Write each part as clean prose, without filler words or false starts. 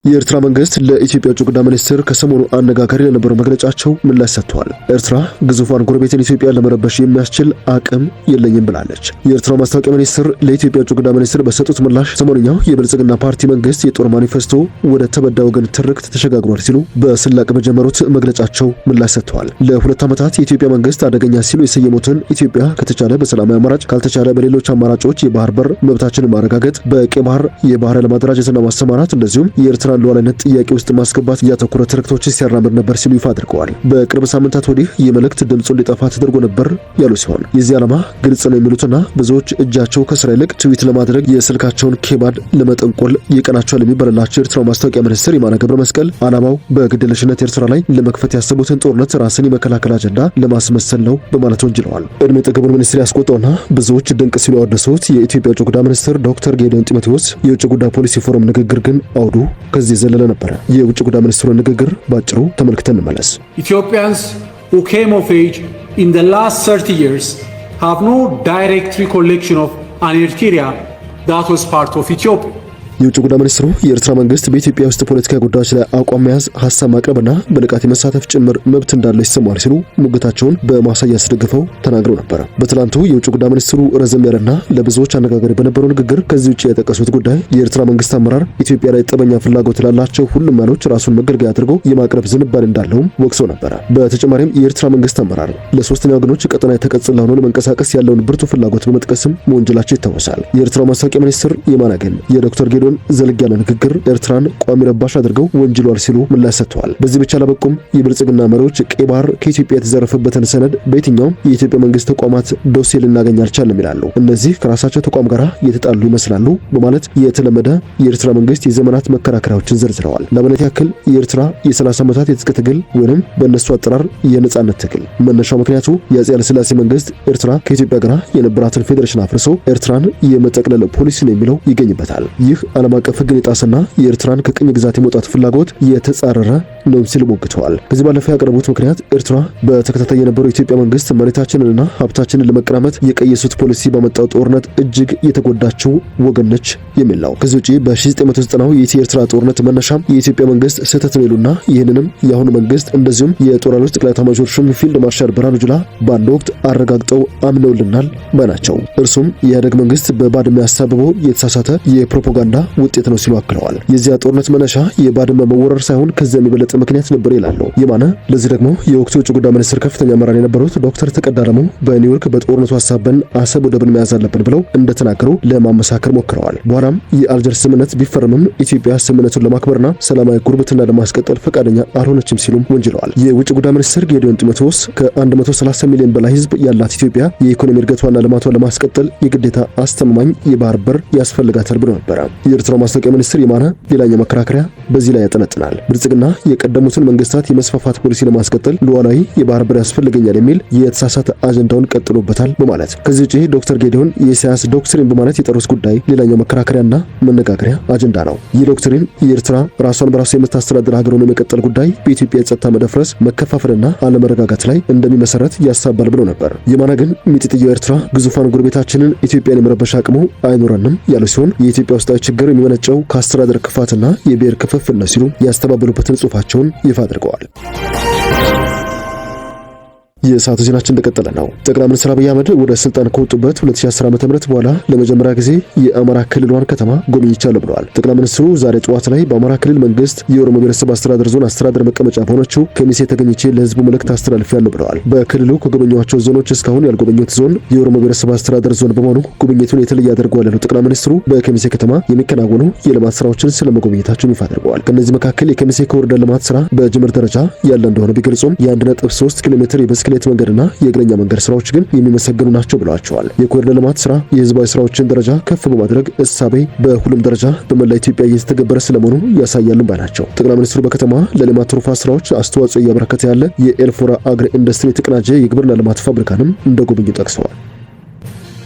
የኤርትራ መንግስት ለኢትዮጵያ ውጭ ጉዳይ ሚኒስትር ከሰሞኑ አነጋጋሪ ለነበረው መግለጫቸው ምላሽ ሰጥቷል። ኤርትራ ግዙፏን ጎረቤትን ኢትዮጵያ ለመረበሽ የሚያስችል አቅም የለኝም ብላለች። የኤርትራ ማስታወቂያ ሚኒስትር ለኢትዮጵያ ውጭ ጉዳይ ሚኒስትር በሰጡት ምላሽ ሰሞኑኛው የብልጽግና ፓርቲ መንግስት የጦር ማኒፌስቶ ወደ ተበዳ ወገን ትርክት ተሸጋግሯል ሲሉ በስላቅ በጀመሩት መግለጫቸው ምላሽ ሰጥተዋል። ለሁለት ዓመታት የኢትዮጵያ መንግስት አደገኛ ሲሉ የሰየሙትን ኢትዮጵያ ከተቻለ በሰላማዊ አማራጭ ካልተቻለ በሌሎች አማራጮች የባህር በር መብታችንን ማረጋገጥ፣ በቀይ ባህር የባህር ለማደራጀትና ማሰማራት እንደዚሁም የኤርትራ ሉዓላዊነት ጥያቄ ውስጥ ማስገባት ያተኮረ ትርክቶችን ሲያራምድ ነበር ሲሉ ይፋ አድርገዋል። በቅርብ ሳምንታት ወዲህ የመልእክት ድምጹ እንዲጠፋ ተደርጎ ነበር ያሉ ሲሆን የዚህ ዓላማ ግልጽ ነው የሚሉትና ብዙዎች እጃቸው ከስራ ይልቅ ትዊት ለማድረግ የስልካቸውን ኬባድ ለመጠንቆል ይቀናቸዋል የሚባልላቸው የኤርትራው ማስታወቂያ ሚኒስትር የማነ ገብረ መስቀል ዓላማው በግድየለሽነት ኤርትራ ላይ ለመክፈት ያሰቡትን ጦርነት ራስን የመከላከል አጀንዳ ለማስመሰል ነው በማለት ወንጅለዋል። እድሜ ጠገቡን ሚኒስትር ያስቆጣውና ብዙዎች ድንቅ ሲሉ ያወደሱት የኢትዮጵያ ውጭ ጉዳይ ሚኒስትር ዶክተር ጌዲዮን ጢሞቴዎስ የውጭ ጉዳይ ፖሊሲ ፎረም ንግግር ግን አውዱ ከዚህ ዘለለ ነበር። የውጭ ጉዳይ ሚኒስትሩ ንግግር ባጭሩ ተመልክተን እንመለስ። Ethiopians who came of age in the last 30 years have no direct recollection of an Eritrea that was part of Ethiopia. የውጭ ጉዳይ ሚኒስትሩ የኤርትራ መንግስት በኢትዮጵያ ውስጥ ፖለቲካዊ ጉዳዮች ላይ አቋም መያዝ፣ ሐሳብ ማቅረብና በንቃት የመሳተፍ ጭምር መብት እንዳለው ይሰማል ሲሉ ሙግታቸውን በማሳያ አስደግፈው ተናግረው ነበር። በትላንቱ የውጭ ጉዳይ ሚኒስትሩ ረዘም ያለና ለብዙዎች አነጋጋሪ በነበረው ንግግር ከዚህ ውጭ የጠቀሱት ጉዳይ የኤርትራ መንግስት አመራር ኢትዮጵያ ላይ ጠበኛ ፍላጎት ላላቸው ሁሉም ያሎች ራሱን መገልገያ አድርጎ የማቅረብ ዝንባሌ እንዳለውም ወቅሰው ነበር። በተጨማሪም የኤርትራ መንግስት አመራር ለሶስተኛ ወገኖች ቀጠና የተቀጽላ ሆኖ ለመንቀሳቀስ ያለውን ብርቱ ፍላጎት በመጥቀስም መወንጀላቸው ይታወሳል። የኤርትራው ማስታወቂያ ሚኒስትር የማነ ግን የዶክተር ጌዲዮን ዘለግ ያለ ንግግር ኤርትራን ቋሚ ረባሽ አድርገው ወንጅሏል ሲሉ ምላሽ ሰጥተዋል። በዚህ ብቻ አላበቁም። የብልጽግና መሪዎች ቀይ ባህር ከኢትዮጵያ የተዘረፈበትን ሰነድ በየትኛውም የኢትዮጵያ መንግስት ተቋማት ዶሴ ልናገኝ አልቻልንም ይላሉ። እነዚህ ከራሳቸው ተቋም ጋር የተጣሉ ይመስላሉ በማለት የተለመደ የኤርትራ መንግስት የዘመናት መከራከሪያዎችን ዘርዝረዋል። ለአብነት ያክል የኤርትራ የ30 ዓመታት የትጥቅ ትግል ወይንም በእነሱ አጠራር የነጻነት ትግል መነሻው ምክንያቱ የአፄ ኃይለሥላሴ መንግስት ኤርትራ ከኢትዮጵያ ጋር የነበራትን ፌዴሬሽን አፍርሶ ኤርትራን የመጠቅለል ፖሊሲ ነው የሚለው ይገኝበታል። ይህ ዓለም አቀፍ ሕግን የጣሰና የኤርትራን ከቅኝ ግዛት የመውጣት ፍላጎት የተጻረረ ነው ሲሉ ሞግተዋል። ከዚህ ባለፈ ያቀረቡት ምክንያት ኤርትራ በተከታታይ የነበረው የኢትዮጵያ መንግስት መሬታችንንና ሀብታችንን ለመቀራመት የቀየሱት ፖሊሲ ባመጣው ጦርነት እጅግ የተጎዳችው ወገን ነች የሚል ነው። ከዚህ ውጪ በ1990ው የኢትዮ ኤርትራ ጦርነት መነሻም የኢትዮጵያ መንግስት ስህተት ነው ይሉና ይህንንም የአሁኑ መንግስት እንደዚሁም የጦር ኃይሎች ጠቅላይ ኤታማዦር ሹም ፊልድ ማርሻል ብርሃኑ ጁላ በአንድ ወቅት አረጋግጠው አምነውልናል ባይ ናቸው። እርሱም የኢህአዴግ መንግስት በባድመ ያሳበበው የተሳሳተ የፕሮፓጋንዳ ውጤት ነው ሲሉ አክለዋል። የዚያ ጦርነት መነሻ የባድመ መወረር ሳይሆን ከዚያ የሚበለጥ ምክንያት ነበር ይላሉ የማነ። ለዚህ ደግሞ የወቅቱ የውጭ ጉዳይ ሚኒስትር ከፍተኛ አመራር የነበሩት ዶክተር ተቀዳ አለሙ በኒውዮርክ በጦርነቱ ሀሳብን አሰብ ወደብን መያዝ አለብን ብለው እንደተናገሩ ለማመሳከር ሞክረዋል። በኋላም የአልጀርስ ስምምነት ቢፈርምም ኢትዮጵያ ስምምነቱን ለማክበርና ሰላማዊ ጉርብትና ለማስቀጠል ፈቃደኛ አልሆነችም ሲሉም ወንጅለዋል። የውጭ ጉዳይ ሚኒስትር ጌዲዮን ጢሞቴዎስ ከ130 ሚሊዮን በላይ ህዝብ ያላት ኢትዮጵያ የኢኮኖሚ እድገቷና ልማቷን ለማስቀጠል የግዴታ አስተማማኝ የባህር በር ያስፈልጋታል ብሎ ነበር። የኤርትራው ማስታወቂያ ሚኒስትር የማነ ሌላኛው መከራከሪያ በዚህ ላይ ያጠነጥናል። ብልጽግና የቀደሙትን መንግስታት የመስፋፋት ፖሊሲ ለማስቀጠል ሉዓላዊ የባህር በር ያስፈልገኛል የሚል የተሳሳተ አጀንዳውን ቀጥሎበታል በማለት ከዚህ ውጪ ዶክተር ጌዲዮን የኢሳያስ ዶክትሪን በማለት የጠሩት ጉዳይ ሌላኛው መከራከሪያና መነጋገሪያ አጀንዳ ነው። ይህ ዶክትሪን የኤርትራ ራሷን በራሷ የምታስተዳድር ሀገር ሆኖ የመቀጠል ጉዳይ በኢትዮጵያ የጸጥታ መደፍረስ፣ መከፋፈልና አለመረጋጋት ላይ እንደሚመሰረት ያሳባል ብሎ ነበር። የማነ ግን ሚጢጥየው ኤርትራ ግዙፋን ጎረቤታችንን ኢትዮጵያን የመረበሽ አቅሙ አይኖረንም ያሉ ሲሆን የኢትዮጵያ ውስጣዊ ችግር የሚመነጨው ከአስተዳደር ክፋትና የብሔር ክፍፍል ነው ሲሉ ያስተባበሉበትን ጽሑፋቸውን ይፋ አድርገዋል። የሰዓቱ ዜናችን እንደቀጠለ ነው። ጠቅላይ ሚኒስትር አብይ አህመድ ወደ ስልጣን ከወጡበት 2010 ዓ.ም በኋላ ለመጀመሪያ ጊዜ የአማራ ክልሏን ከተማ ጎብኝቻለሁ ብለዋል። ጠቅላይ ሚኒስትሩ ዛሬ ጠዋት ላይ በአማራ ክልል መንግስት የኦሮሞ ብሔረሰብ አስተዳደር ዞን አስተዳደር መቀመጫ በሆነችው ከሚሴ ተገኝቼ ለህዝቡ መልእክት አስተላልፌያለሁ ብለዋል። በክልሉ ከጎበኟቸው ዞኖች እስካሁን ያልጎበኙት ዞን የኦሮሞ ብሔረሰብ አስተዳደር ዞን በመሆኑ ጉብኝቱን የተለየ ያደርገዋል ያሉት ጠቅላይ ሚኒስትሩ በከሚሴ ከተማ የሚከናወኑ የልማት ስራዎችን ስለመጎብኘታቸው ይፋ አድርገዋል። ከነዚህ መካከል የከሚሴ ኮሪደር ልማት ስራ በጅምር ደረጃ ያለ እንደሆነ ቢገልጹም የ1.3 ኪሎ ሜትር የብስክሌት መንገድና የእግረኛ መንገድ ስራዎች ግን የሚመሰገኑ ናቸው ብለዋቸዋል። የኮሪደር ልማት ስራ የህዝባዊ ስራዎችን ደረጃ ከፍ በማድረግ እሳቤ በሁሉም ደረጃ በመላ ኢትዮጵያ እየተተገበረ ስለመሆኑ ያሳያሉ ባይ ናቸው። ጠቅላይ ሚኒስትሩ በከተማ ለልማት ትሩፋት ስራዎች አስተዋጽኦ እያበረከተ ያለ የኤልፎራ አግሪ ኢንዱስትሪ የተቀናጀ የግብርና ልማት ፋብሪካንም እንደጎበኙ ጠቅሰዋል።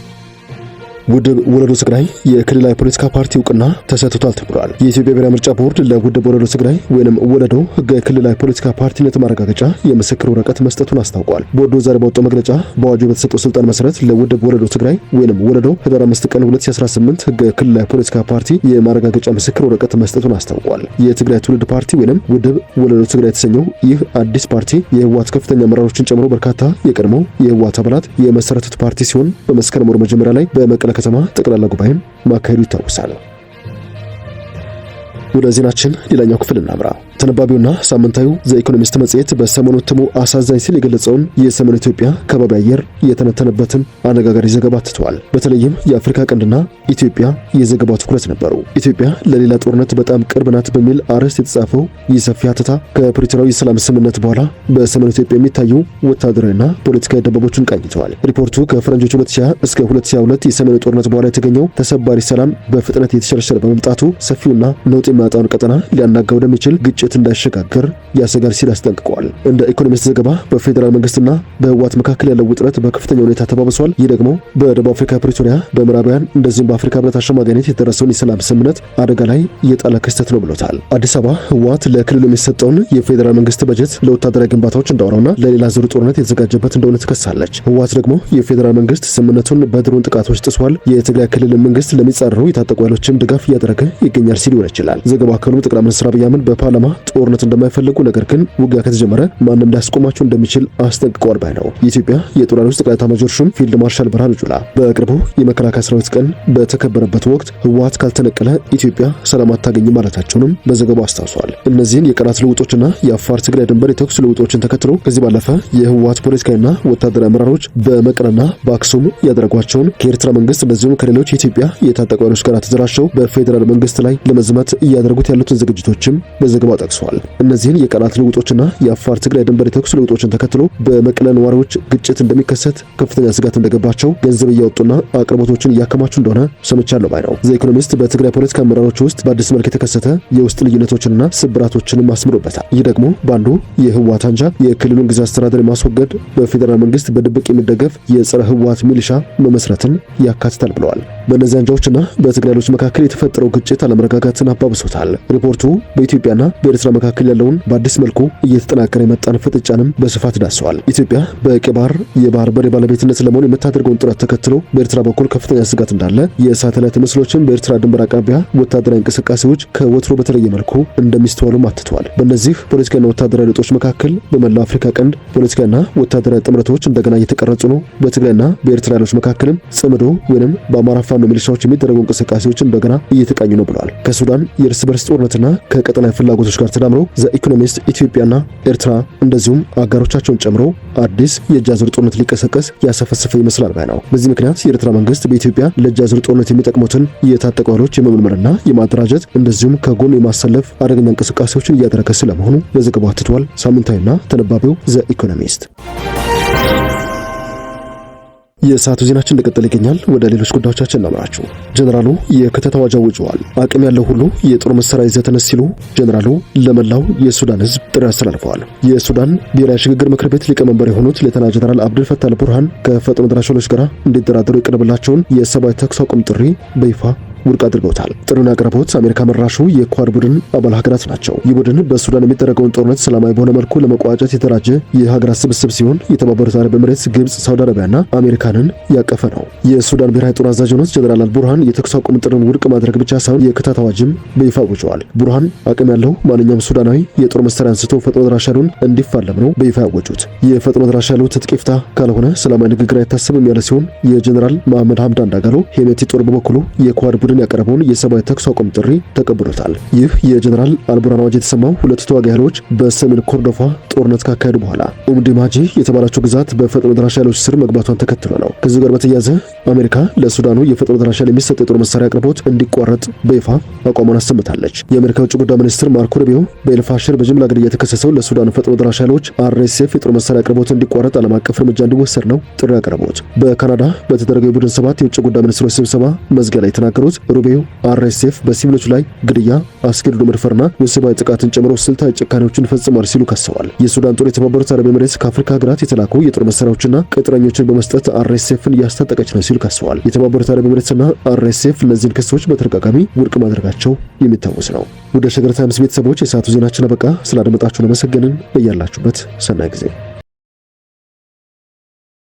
ውድብ ወለዶ ትግራይ የክልላዊ ፖለቲካ ፓርቲ እውቅና ተሰጥቷል ተብሏል። የኢትዮጵያ ብሔራዊ ምርጫ ቦርድ ለውድብ ወለዶ ትግራይ ወይንም ወለዶ ህጋዊ ክልላዊ ፖለቲካ ፓርቲነት ማረጋገጫ የምስክር ወረቀት መስጠቱን አስታውቋል። ቦርዱ ዛሬ ባወጣው መግለጫ በአዋጁ በተሰጠው ስልጣን መሰረት ለውድብ ወለዶ ትግራይ ወይንም ወለዶ ህዳር 5 ቀን 2018 ህጋዊ ክልላዊ ፖለቲካ ፓርቲ የማረጋገጫ ምስክር ወረቀት መስጠቱን አስታውቋል። የትግራይ ትውልድ ፓርቲ ወይንም ውድብ ወለዶ ትግራይ የተሰኘው ይህ አዲስ ፓርቲ የህወሓት ከፍተኛ አመራሮችን ጨምሮ በርካታ የቀድሞው የህወሓት አባላት የመሰረቱት ፓርቲ ሲሆን በመስከረም ወር መጀመሪያ ላይ በመቀለ ከተማ ጠቅላላ ጉባኤም ማካሄዱ ይታወሳል። ወደ ዜናችን ሌላኛው ክፍል እናምራ። ተነባቢውና ሳምንታዊው ዘ ኢኮኖሚስት መጽሔት በሰሞኑ እትሙ አሳዛኝ ሲል የገለጸውን የሰሜን ኢትዮጵያ ከባቢ አየር የተነተነበትን አነጋጋሪ ዘገባ አትተዋል። በተለይም የአፍሪካ ቀንድና ኢትዮጵያ የዘገባው ትኩረት ነበሩ። ኢትዮጵያ ለሌላ ጦርነት በጣም ቅርብ ናት በሚል አርዕስት የተጻፈው ይህ ሰፊ ሀተታ ከፕሪቶሪያው የሰላም ስምምነት በኋላ በሰሜን ኢትዮጵያ የሚታዩ ወታደራዊና ፖለቲካዊ ደንቦችን ቃኝተዋል። ሪፖርቱ ከፈረንጆች 2020 እስከ 2022 የሰሜኑ ጦርነት በኋላ የተገኘው ተሰባሪ ሰላም በፍጥነት የተሸረሸረ በመምጣቱ ሰፊውና ነውጥ የሚያጣውን ቀጠና ሊያናጋ ወደሚችል ግጭት እንዳይሸጋገር ያሰጋል ሲል አስጠንቅቀዋል። እንደ ኢኮኖሚስት ዘገባ በፌዴራል መንግስትና በህወሓት መካከል ያለው ውጥረት በከፍተኛ ሁኔታ ተባብሷል። ይህ ደግሞ በደቡብ አፍሪካ ፕሪቶሪያ፣ በምዕራባውያን እንደዚሁም በአፍሪካ ህብረት አሸማጋይነት የተደረሰውን የሰላም ስምምነት አደጋ ላይ የጣለ ክስተት ነው ብሎታል። አዲስ አበባ ህወሓት ለክልሉ የሚሰጠውን የፌዴራል መንግስት በጀት ለወታደራዊ ግንባታዎች እንዳወራውና ለሌላ ዙር ጦርነት የተዘጋጀበት እንደሆነ ትከሳለች። ህወሓት ደግሞ የፌዴራል መንግስት ስምምነቱን በድሮን ጥቃቶች ጥሷል፣ የትግራይ ክልል መንግስት ለሚጻረሩ የታጠቁ ኃይሎችም ድጋፍ እያደረገ ይገኛል ሲል ይችላል። ዘገባው አክሎም ጠቅላይ ሚኒስትር አብይ አህመድ በፓርላማ ጦርነት እንደማይፈልጉ ነገር ግን ውጊያ ከተጀመረ ማንም ሊያስቆማቸው እንደሚችል አስጠንቅቀዋል ባይ ነው። የኢትዮጵያ የጦር ኃይሎች ጠቅላይ ኤታማዦር ሹም ፊልድ ማርሻል ብርሃኑ ጁላ በቅርቡ የመከላከያ ሰራዊት ቀን በተከበረበት ወቅት ህወሓት ካልተነቀለ ኢትዮጵያ ሰላም አታገኝም ማለታቸውንም በዘገባው አስታውሷል። እነዚህን የቀናት ልውጦችና የአፋር ትግራይ ድንበር የተኩስ ልውጦችን ተከትሎ ከዚህ ባለፈ የህወሓት ፖለቲካዊና ወታደራዊ አመራሮች በመቀለና በአክሱም ያደረጓቸውን ከኤርትራ መንግስት እንደዚሁም ከሌሎች የኢትዮጵያ የታጠቁ ኃይሎች ጋር ተደራጅተው በፌዴራል መንግስት ላይ ለመዝመት እያደረጉት ያሉትን ዝግጅቶችም በዘገባው ጠቅሷል። እነዚህን የቀናት ልውጦችና የአፋር ትግራይ ድንበር የተኩስ ልውጦችን ተከትሎ በመቀለ ነዋሪዎች ግጭት እንደሚከሰት ከፍተኛ ስጋት እንደገባቸው ገንዘብ እያወጡና አቅርቦቶችን እያከማቹ እንደሆነ ሰምቻለሁ ባይ ነው። ዘ ኢኮኖሚስት በትግራይ ፖለቲካ አመራሮች ውስጥ በአዲስ መልክ የተከሰተ የውስጥ ልዩነቶችንና ስብራቶችንም አስምሮበታል። ይህ ደግሞ በአንዱ የህወሓት አንጃ የክልሉን ጊዜያዊ አስተዳደር ማስወገድ፣ በፌዴራል መንግስት በድብቅ የሚደገፍ የጸረ ህወሓት ሚሊሻ መመስረትን ያካትታል ብለዋል። በእነዚህ አንጃዎችና በትግራይ ኃይሎች መካከል የተፈጠረው ግጭት አለመረጋጋትን አባብሶታል። ሪፖርቱ በኢትዮጵያና በኤርትራ መካከል ያለውን በአዲስ መልኩ እየተጠናከረ የመጣን ፍጥጫንም በስፋት ዳሰዋል። ኢትዮጵያ በቀይ ባህር የባህር በር ባለቤትነት ለመሆን የምታደርገውን ጥረት ተከትሎ በኤርትራ በኩል ከፍተኛ ስጋት እንዳለ፣ የሳተላይት ምስሎችን በኤርትራ ድንበር አቅራቢያ ወታደራዊ እንቅስቃሴዎች ከወትሮ በተለየ መልኩ እንደሚስተዋሉም አትተዋል። በእነዚህ ፖለቲካና ወታደራዊ ለውጦች መካከል በመላው አፍሪካ ቀንድ ፖለቲካና ወታደራዊ ጥምረቶች እንደገና እየተቀረጹ ነው። በትግራይና በኤርትራ ኃይሎች መካከልም ጽምዶ ወይንም በአማራ ፋኖ ሚሊሻዎች የሚደረጉ እንቅስቃሴዎች እንደገና እየተቃኙ ነው ብለዋል። ከሱዳን የእርስ በርስ ጦርነትና ከቀጠናዊ ፍላጎቶች ጋር ተዳምረው ዘ ኢኮኖሚስት ኢትዮጵያና ኤርትራ እንደዚሁም አጋሮቻቸውን ጨምሮ አዲስ የእጅ አዙር ጦርነት ሊቀሰቀስ ያሰፈሰፈ ይመስላል ባይ ነው። በዚህ ምክንያት የኤርትራ መንግስት በኢትዮጵያ ለእጅ አዙር ጦርነት የሚጠቅሙትን የታጠቁ ኃይሎች የመመልመልና የማደራጀት እንደዚሁም ከጎን የማሰለፍ አደገኛ እንቅስቃሴዎችን እያደረገ ስለመሆኑ በዘገባው አትቷል። ሳምንታዊና ተነባቢው ዘ ኢኮኖሚስት። የሰዓቱ ዜናችን እንደቀጠለ ይገኛል። ወደ ሌሎች ጉዳዮቻችን እናምራችሁ። ጀነራሉ የክተት አዋጅ አውጀዋል። አቅም ያለው ሁሉ የጦር መሳሪያ ይዘህ ተነስ ሲሉ ጀነራሉ ለመላው የሱዳን ህዝብ ጥሪ አስተላልፈዋል። የሱዳን ብሔራዊ ሽግግር ምክር ቤት ሊቀመንበር የሆኑት ሌተና ጀነራል አብዱል ፈታህ አልቡርሃን ከፈጥኖ ደራሽ ኃይሎች ጋር እንዲደራደሩ የቀረበላቸውን የሰብአዊ ተኩስ አቁም ጥሪ በይፋ ውድቅ አድርገውታል። ጥሪውን ያቀረቡት አሜሪካ መራሹ የኳድ ቡድን አባል ሀገራት ናቸው። ይህ ቡድን በሱዳን የሚደረገውን ጦርነት ሰላማዊ በሆነ መልኩ ለመቋጨት የተደራጀ የሀገራት ስብስብ ሲሆን የተባበሩት አረብ ኤምሬትስ፣ ግብጽ፣ ሳውዲ አረቢያና አሜሪካንን ያቀፈ ነው። የሱዳን ብሔራዊ ጦር አዛዥ የሆኑት ጀነራል አልቡርሃን የተኩስ አቁም ጥሪውን ውድቅ ማድረግ ብቻ ሳይሆን የክተት አዋጅም በይፋ አውጀዋል። ቡርሃን አቅም ያለው ማንኛውም ሱዳናዊ የጦር መሳሪያ አንስቶ ፈጥኖ ደራሽ ኃይሉን እንዲፋለም ነው በይፋ ያወጁት። የፈጥኖ ደራሽ ኃይሉ ትጥቅ ይፍታ ካልሆነ ሰላማዊ ንግግር አይታሰብም ያለ ሲሆን የጀነራል መሐመድ ሐምዳን ዳጋሎ ሄሜቲ ጦር በበኩሉ የኳድ ቡድን ያቀረበውን የሰብአዊ ተኩስ አቁም ጥሪ ተቀብሎታል። ይህ የጀነራል አልቡርሃን አዋጅ የተሰማው ሁለቱ ተዋጊ ኃይሎች በሰሜን ኮርዶፋ ጦርነት ካካሄዱ በኋላ ኡምዲማጂ የተባለችው ግዛት በፈጥኖ ደራሽ ኃይሎች ስር መግባቷን ተከትሎ ነው። ከዚህ ጋር በተያያዘ አሜሪካ ለሱዳኑ የፈጥኖ ደራሽ ኃይል የሚሰጥ የጦር መሳሪያ አቅርቦት እንዲቋረጥ በይፋ አቋሟን አሰምታለች። የአሜሪካ ውጭ ጉዳይ ሚኒስትር ማርኮ ሩቢዮ በኤልፋሽር በጅምላ ግድያ የተከሰሰው ለሱዳኑ ፈጥኖ ደራሽ ኃይሎች አርኤስኤፍ የጦር መሳሪያ አቅርቦት እንዲቋረጥ ዓለም አቀፍ እርምጃ እንዲወሰድ ነው ጥሪ ያቀረቡት። በካናዳ በተደረገው የቡድን ሰባት የውጭ ጉዳይ ሚኒስትሮች ስብሰባ መዝጊያ ላይ የተናገሩት ሩቢዮ አርኤስኤፍ በሲቪሎች ላይ ግድያ፣ አስገድዶ መድፈርና ወሲባዊ ጥቃትን ጨምሮ ስልታዊ ጭካኔዎችን ፈጽሟል ሲሉ ከሰዋል። የሱዳን ጦር የተባበሩት አረብ ኤሚሬትስ ከአፍሪካ ሀገራት የተላኩ የጦር መሳሪያዎችና ቅጥረኞችን በመስጠት አርኤስኤፍን እያስታጠቀች ነው ሲሉ ከሰዋል። የተባበሩት አረብ ኤሚሬትስና አርኤስኤፍ እነዚህን ክሶች በተደጋጋሚ ውድቅ ማድረጋቸው የሚታወስ ነው። ወደ ሸገር ታይምስ ቤተሰቦች የሰዓቱ ዜናችን አበቃ። ስላደመጣችሁን አመሰገንን። በያላችሁበት ሰናይ ጊዜ